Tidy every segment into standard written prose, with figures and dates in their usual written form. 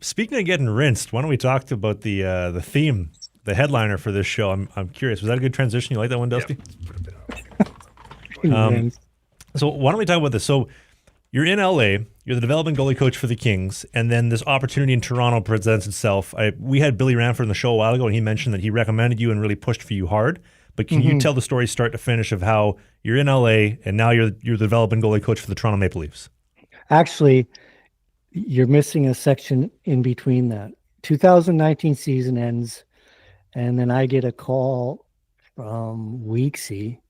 speaking of getting rinsed, why don't we talk about the theme, the headliner for this show? I'm curious. Was that a good transition? You like that one, Yeah, Dusty? let's put a bit of Um, Rinse. so why don't we talk about this? So you're in LA. You're the development goalie coach for the Kings, and then this opportunity in Toronto presents itself. We had Billy Ranford on the show a while ago, and he mentioned that he recommended you and really pushed for you hard. But can you tell the story start to finish of how you're in LA and now you're the development goalie coach for the Toronto Maple Leafs? Actually, you're missing a section in between that. 2019 season ends, and then I get a call from Weeksy,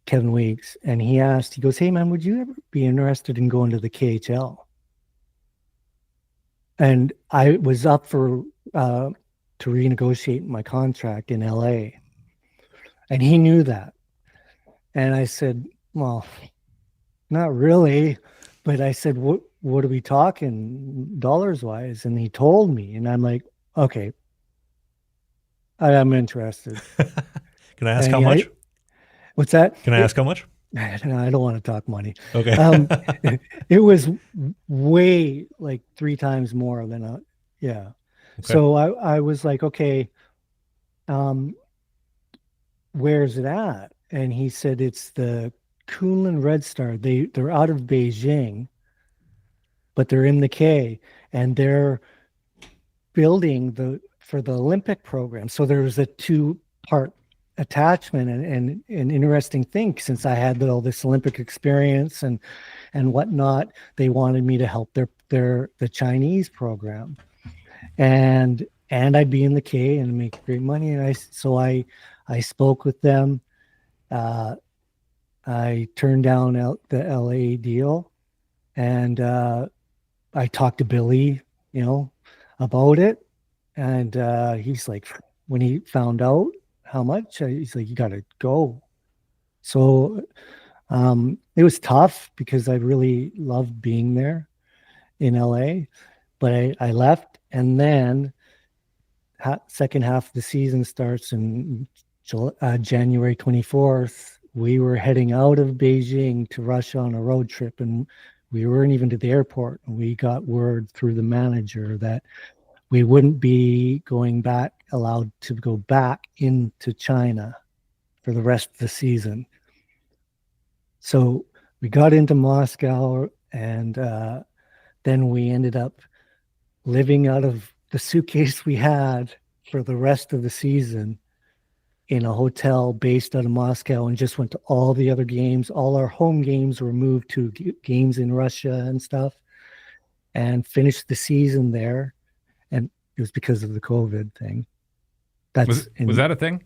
Kevin Weeks, and he goes, "Hey man, would you ever be interested in going to the KHL?" And I was up for to renegotiate my contract in LA, and he knew that. And I said, "Well, not really," but I said, "What are we talking dollars wise?" And he told me, and I'm like, "Okay, I'm interested." Can I ask And how much? what's that? Can I ask how much? I don't want to talk money. Okay. It was way like 3 times more than yeah. Okay. So I was like, okay, where's it at? And he said it's the Kunlun Red Star. They're out of Beijing, but they're in the K, and they're building for the Olympic program. So there's a 2-part attachment, and an interesting thing, since I had all this Olympic experience and whatnot, they wanted me to help the Chinese program, and I'd be in the K and make great money. And I spoke with them. I turned down the LA deal, and I talked to Billy, about it, and he's like, when he found out how much, he's like, "You got to go." So it was tough because I really loved being there in LA, but I left, and then second half of the season starts in January 24th. We were heading out of Beijing to Russia on a road trip, and we weren't even to the airport. And we got word through the manager that we wouldn't be allowed to go back into China for the rest of the season. So we got into Moscow, and then we ended up living out of the suitcase we had for the rest of the season in a hotel based out of Moscow, and just went to all the other games. All our home games were moved to games in Russia and stuff, and finished the season there. And it was because of the COVID thing. Was that a thing?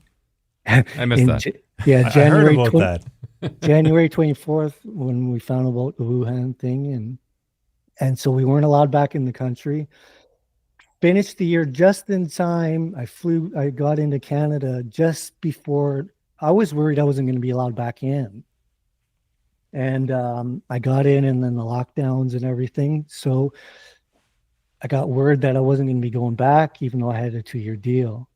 I missed that. Yeah, I heard about that. January 24th, when we found about the Wuhan thing, and so we weren't allowed back in the country. Finished the year just in time. I got into Canada just before. I was worried I wasn't going to be allowed back in. And I got in, and then the lockdowns and everything. So I got word that I wasn't going to be going back, even though I had a 2-year deal.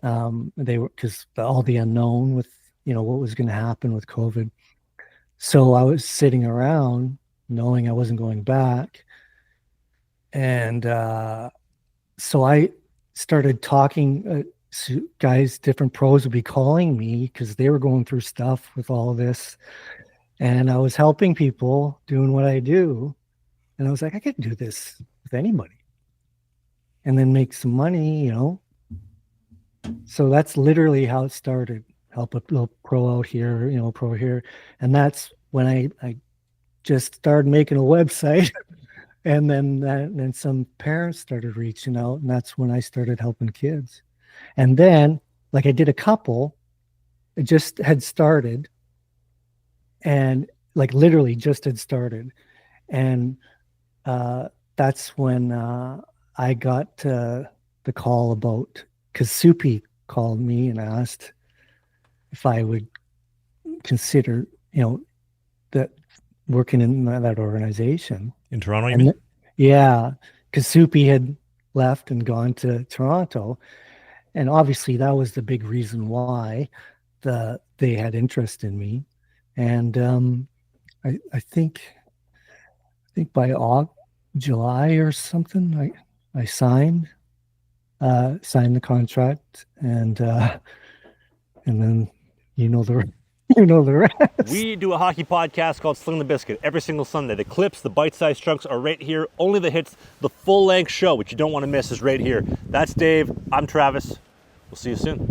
They were, because all the unknown with, what was going to happen with COVID. So I was sitting around knowing I wasn't going back. And so I started talking, guys, different pros would be calling me because they were going through stuff with all of this. And I was helping people doing what I do. And I was like, I could do this with anybody and then make some money, So that's literally how it started. Help a little pro out here, pro here. And that's when I just started making a website. And then some parents started reaching out, and that's when I started helping kids. And then, like, I did a couple, it just had started, and like literally just had started. And that's when I got the call about, because Soupy called me and asked if I would consider, that working in that organization. In Toronto, you mean? Yeah, because Soupy had left and gone to Toronto. And obviously that was the big reason why they had interest in me. And I think by July or something. I signed the contract, and then you know the you know the rest. We do a hockey podcast called Sling the Biscuit every single Sunday. The clips, the bite-sized chunks are right here. Only the hits, the full-length show, which you don't want to miss, is right here. That's Dave. I'm Travis. We'll see you soon.